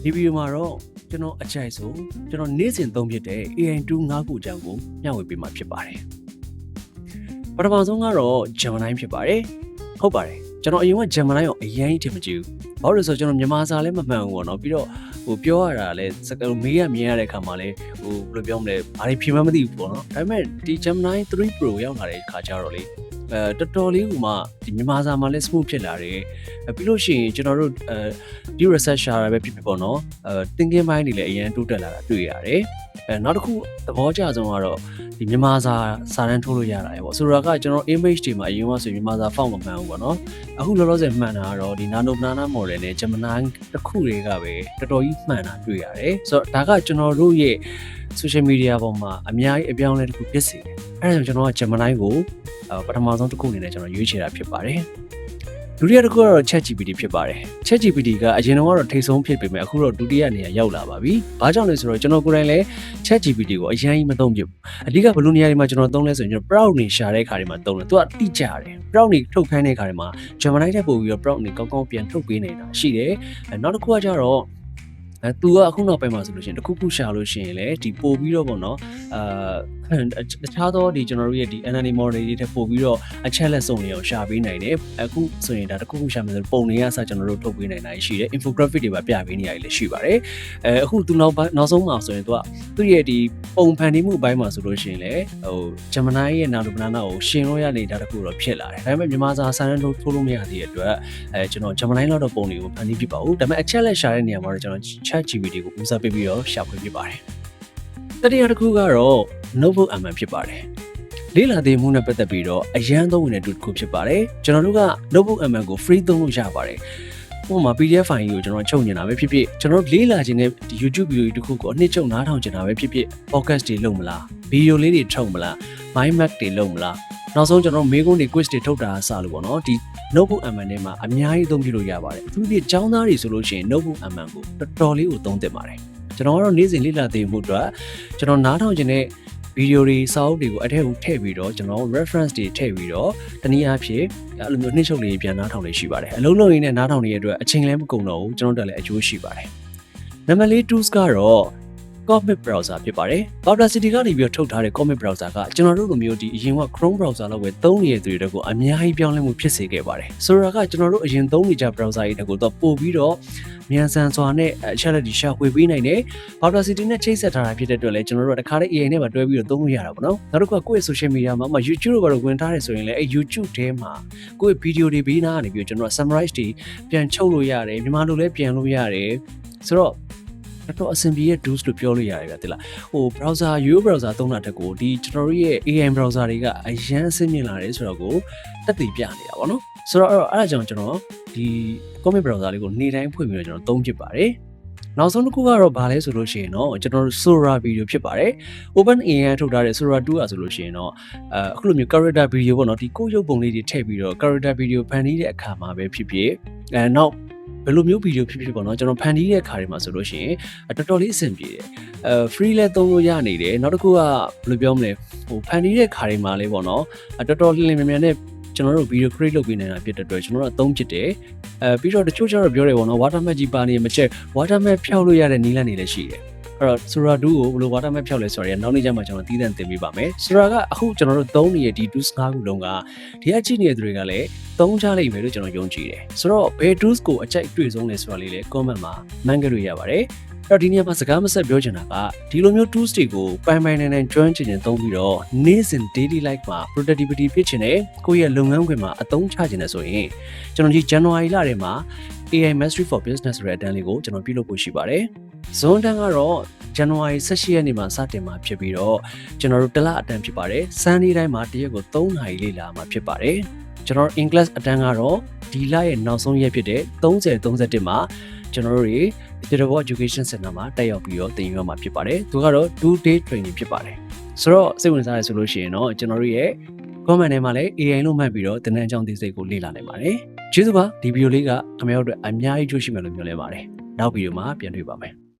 ဒီဗီဒီယိုမှာတော့ကျွန်တော်အကြိုက်ဆုံးကျွန်တော်နေ့စဉ်သုံးဖြစ်တဲ့ AI2 5ခုအကြောင်းကိုမျှဝေပေးမှာဖြစ်ပါတယ်ပထမဆုံးကတော့ Gemini ဖြစ်ပါတယ်ဟုတ်ပါတယ်ကျွန်တော်အရင်က Gemini ကိုအရင်ထင်မကြည့်ဘူးဘာလို့လဲဆိုတော့ကျွန်တော်မြန်မာစာလည်းမမှန်ဘူးပေါ့နော်ပြီးတော့ပြောရတာလည်းစကားမေးရမြင်ရတဲ့အခါမှာလည်းဘယ်လိုပြောမလဲဘာတွေဖြစ်မှမသိဘူးပေါ့နော်ဒါပေမဲ့ဒီ Gemini 3 Pro ရောက်လာတဲ့အခါကျတော့လေတော်တော်လေးကမှဒီမြန်မာစာမှာလည်း smooth ဖြစ်လာတယ်ပြီးလို့ရှိရင်ကျွန်တော်တို့ဒီ research ရှာတာပဲဖြစ်ဖြစ်ပေါ့နော်thinking ဘိုင်းတွေလည်းအရင်တိုးတက်လာတာတွေ့ရတယ်နောက်တစ်ခုသဘောကျဆုံးကတော့ဒီမြန်မာစာတန်းထိုးလို့ရတာပဲပေါ့ဆိုတော့ကကျွန်တော် image တွေမှာအရင်ကဆိုမြန်မာစာ font မမှန်ဘူးပေါ့နော်အခုလောလောဆယ်မှန်တာကတော့ဒီ nano banana model နဲ့ Gemini တစ်ခုတွေကပဲတော်တော်ကြီးမှန်တာတွေ့ရတယ်ဆိုတော့ဒါကကျွန်တော်တို့ရဲ့ social media ပေါ်မှာအများကြီးအပြောင်းအလဲတစ်ခုဖြစ်စေတယ်အဲဒါကြောင့်ကျွန်တော်က Gemini ကိုပထမဆုံးတစ်ခုအနေနဲ့ကျွန်တော်ရွေးချယ်တာဖြစ်ပါတယ်ဒုတိယတစ်ခုကတော့ ChatGPT ဖြစ်ပါတယ် ChatGPT ကအရင်ကတော့ထိတ်ဆုံးဖြစ်ပေမဲ့အခုတော့ဒုတိယနေရာရောက်လာပါပြီ။ဘာကြောင့်လဲဆိုတော့ကျွန်တော်ကိုယ်တိုင်လည်း ChatGPT ကိုအရင်ကြီးမသုံးဖြစ်ဘူး။အဓိကဘယ်လိုနေရာတွေမှာကျွန်တော်သုံးလဲဆိုရင်ကျွန်တော် prompt တွေရှာတဲ့အခါတွေမှာသုံးတယ်။သူကတိကျတယ်။ prompt တွေထုတ်ခိုင်းတဲ့အခါတွေမှာ Gemini တက်ပို့ပြီးတော့ prompt တွေကောင်းကောင်းပြန်ထုတ်ပေးနေတာရှိတယ်။နောက်တစ်ခုကကျတော့သူကအခုနောက်ပိုင်းမှာဆိုလို့ရှိရင်တခုခုရှာလို့ရှိရင်လည်းဒီပို့ပြီးတော့ပေါ့နော်တခြားသောဒီကျွန်တော်တို့ရဲ့ဒီ NLP model တွေထက်ပို့ပြီးတော့အချက်လက်စုံတွေအောင်ရှာပေးနိုင်တယ်အခုဆိုရင်ဒါတခုခုရှာမယ်ဆိုပုံတွေအစကျွန်တော်တို့ထုတ်ပေးနိုင်တာရှိတယ် infographic တွေပါပြပေးနေရတယ်လည်းရှိပါတယ်အခုသူနောက်ဆုံးမှာဆိုရင်သူ့ရဲ့ဒီပုံဖန်တီးမှုအပိုင်းမှာဆိုလို့ရှိရင်လည်းGemini ရဲ့ nano banana ကိုရှင်းလို့ရနေတာတခုတော့ဖြစ်လာတယ်ဒါပေမဲ့မြန်မာစာစာတန်းထိုးလို့မရသေးတဲ့အတွက်ကျွန်တော် Gemini လောက်တော့ပုံတွေကိုဖန်တီးပြပါဦးဒါပေမဲ့အချက်လက်ရှာတဲ့နေရာမှာတော့ကျွန်တော် ChatGPT ကိုဦးစားပေးပြီးတော့ရှာဖွေပြပါတယ်တတိယတစ်ခုကတော့ notebook MN ဖြစ်ပါတယ်လေးလာသေးမှုနဲ့ပတ်သက်ပြီးတော့အရန်သုံးဝင်တဲ့တစ်ခုဖြစ်ပါတယ်ကျွန်တော်တို့က notebook MN ကို free သုံးလို့ရပါတယ်ဥပမာ PDF file ကိုကျွန်တော်ချုပ်နေတာပဲဖြစ်ဖြစ်ကျွန်တော်လေးလာခြင်းနဲ့ဒီ YouTube video တစ်ခုကိုအနှစ်ချုပ်နားထောင်နေတာပဲဖြစ်ဖြစ် podcast တွေလုပ်မလား video လေးတွေထုတ်မလား mind map တွေလုပ်မလားနောက်ဆုံးကျွန်တော်မေးခွန်းတွေ quiz တွေထုတ်တာစလို့ပေါ့နော်ဒီ notebook MN ထဲမှာအများကြီးသုံးပြလို့ရပါတယ်အထူးသဖြင့်ကျောင်းသားတွေဆိုလို့ရှိရင် notebook MN ကိုတော်တော်လေးကိုသုံးသင့်ပါတယ်ကျွန်တော်ကတော့နေ့စဉ်လေ့လာသိမှုအတွက်ကျွန်တော်နားထောင်ခြင်းတဲ့ဗီဒီယိုတွေစာအုပ်တွေကိုအထက်ကိုထည့်ပြီးတော့ကျွန်တော် reference တွေထည့်ပြီးတော့တနည်းအားဖြင့်အဲ့လိုမျိုးနှိမ့်ချုပ်လေးပြန်နားထောင်လေးရှိပါတယ်အလုံးလုံးရင်းနဲ့နားထောင်နေတဲ့အတွက်အချိန်လည်းမကုန်တော့ဘူးကျွန်တော်တက်လည်းအကျိုးရှိပါတယ်နံပါတ်၄ tools ကတော့ Comic browser ဖြစ်ပါတယ် Audacity ကနေပြီးတော့ထုတ်ထားတဲ့ Comic browser ကကျွန်တော်တို့လိုမျိုးဒီအရင်က Chrome browser လောက်ပဲသုံးနေတဲ့သူတွေကိုအများကြီးပြောင်းလဲမှုဖြစ်စေခဲ့ပါတယ်ဆိုတော့ကကျွန်တော်တို့အရင်သုံးနေကြ browser တွေတကူတော့ပို့ပြီးတော့မြန်ဆန်စွာနဲ့အချက်လက်တွေရှာဖွေပေးနိုင်တယ် Audacity နဲ့ချိတ်ဆက်ထားတာဖြစ်တဲ့အတွက်လည်းကျွန်တော်တို့တခါတည်း AI နဲ့ပါတွဲပြီးတော့သုံးလို့ရတာပေါ့နော်နောက်တစ်ခုကကိုယ့်ရဲ့ social media မှာ YouTube တို့ဘာလို့ဝင်ထားတယ်ဆိုရင်လည်းအဲ YouTube ထဲမှာကိုယ့်ရဲ့ video တွေပေးနာကနေပြီးတော့ကျွန်တော် summarize တွေပြန်ချုပ်လို့ရတယ်မြန်မာလိုလည်းပြန်လို့ရတယ်ဆိုတော့တော့အဆင်ပြေရဲ့ tools လို့ပြောလို့ရတယ်ဗျာတိလားbrowser browser သုံးတာတက်ကိုဒီကျွန်တော်တို့ရဲ့ AI browser တွေကအရန်အဆင်ပြေလာတယ်ဆိုတော့ကိုတက်တည်ပြနေတာပေါ့နော်ဆိုတော့အဲ့ဒါကြောင့်ကျွန်တော်ဒီ comic browser လေးကိုနေ့တိုင်းဖွင့်ပြီးတော့ကျွန်တော်သုံးဖြစ်ပါတယ်နောက်ဆုံးတစ်ခုကတော့ဘာလဲဆိုလို့ရှိရင်တော့ကျွန်တော်တို့ Sora video ဖြစ်ပါတယ် OpenAI ထုတ်ထားတဲ့ Sora 2ဆိုလို့ရှိရင်တော့အခုလိုမျိုး character video ပေါ့နော်ဒီကိုရုပ်ပုံလေးတွေထည့်ပြီးတော့ character video ဖန်တီးတဲ့အခါမှာပဲဖြစ်ဖြစ်နောက်ဘယ်လိုမျိုးဗီဒီယိုဖြစ်ဖြစ်ပေါ့နော်ကျွန်တော်ဖန်တီးတဲ့အခါတွေမှာဆိုလို့ရှိရင်တော်တော်လေးအဆင်ပြေတယ်free လဲသုံးလို့ရနေတယ်နောက်တစ်ခုကဘယ်လိုပြောမလဲဖန်တီးတဲ့အခါတွေမှာလေးပေါ့နော်တော်တော်လင်းလင်းမြန်မြန်နဲ့ကျွန်တော်တို့ video create လုပ်ပေးနေတာဖြစ်တဲ့အတွက်ကျွန်တော်တို့အသုံးဖြစ်တယ်ပြီးတော့တချို့ကျတော့ပြောတယ်ပေါ့နော် watermark ကြီးပါနေမချက် watermark ဖြောက်လို့ရတဲ့နည်းလမ်းတွေလည်းရှိတယ်အဲ့တော့ Sora 2ကိုဘယ်လို watermark ဖြောက်လဲဆိုတော့နောက်နေ့ကျမှကျွန်တော်တီးသန့်သင်ပေးပါမယ် Sora ကအခုကျွန်တော်တို့သုံးနေတဲ့ဒီ tools 5ခုလုံးကဒီအကြည့်နေတဲ့သူတွေကလည်းသုံးချလိမ့်မယ်လို့ကျွန်တော်ယုံကြည်တယ်ဆိုတော့ဘယ် tools ကိုအကြိုက်တွေ့ဆုံးလဲဆိုတာလေးလည်း comment မှာမှန်းကြလို့ရပါတယ်အဲ့တော့ဒီနေရာမှာစကားမဆက်ပြောချင်တာကဒီလိုမျိုး tools တွေကိုပိုင်နိုင် join ချင်သုံးပြီးတော့နေ့စဉ် daily life မှာ productivity ဖြစ်ချင်တယ်ကိုယ့်ရဲ့လုပ်ငန်းခွင်မှာအသုံးချချင်တယ်ဆိုရင်ကျွန်တော်ဒီ January လထဲမှာ AI Mastery for Business ဆိုတဲ့အတန်းလေးကိုကျွန်တော်ပြုလုပ်ဖို့ရှိပါတယ်ဇွန်တန်းကတော့ January 18ရက်နေ့မှာစတင်မှာဖြစ်ပြီးတော့ကျွန်တော်တို့တစ်လအတန်းဖြစ်ပါတယ် Sunday တိုင်းမှာတစ်ရက်ကို3နာရီလေ့လာမှာဖြစ်ပါတယ်ကျွန်တော် English အတန်းကတော့ဒီလရဲ့နောက်ဆုံးရက်ဖြစ်တဲ့30-31မှာကျွန်တော်တို့တွေ Digital Education Center မှာတက်ရောက်ပြီးတော့သင်ယူရမှာဖြစ်ပါတယ်သူကတော့ 2-day training ဖြစ်ပါတယ်ဆိုတော့စိတ်ဝင်စားရဆိုလို့ရှိရင်တော့ကျွန်တော်တို့ရဲ့ comment ထဲမှာလည်း AI လို့မှတ်ပြီးတော့သင်တန်းအကြောင်းသိစိတ်ကိုလေ့လာနိုင်ပါတယ်ကျေးဇူးပါဒီဗီဒီယိုလေးကခင်ဗျားတို့အတွက်အများကြီးကြိုးရှိမယ်လို့မျှော်လင့်ပါတယ်နောက်ဗီဒီယိုမှာပြန်တွေ့ပါမယ်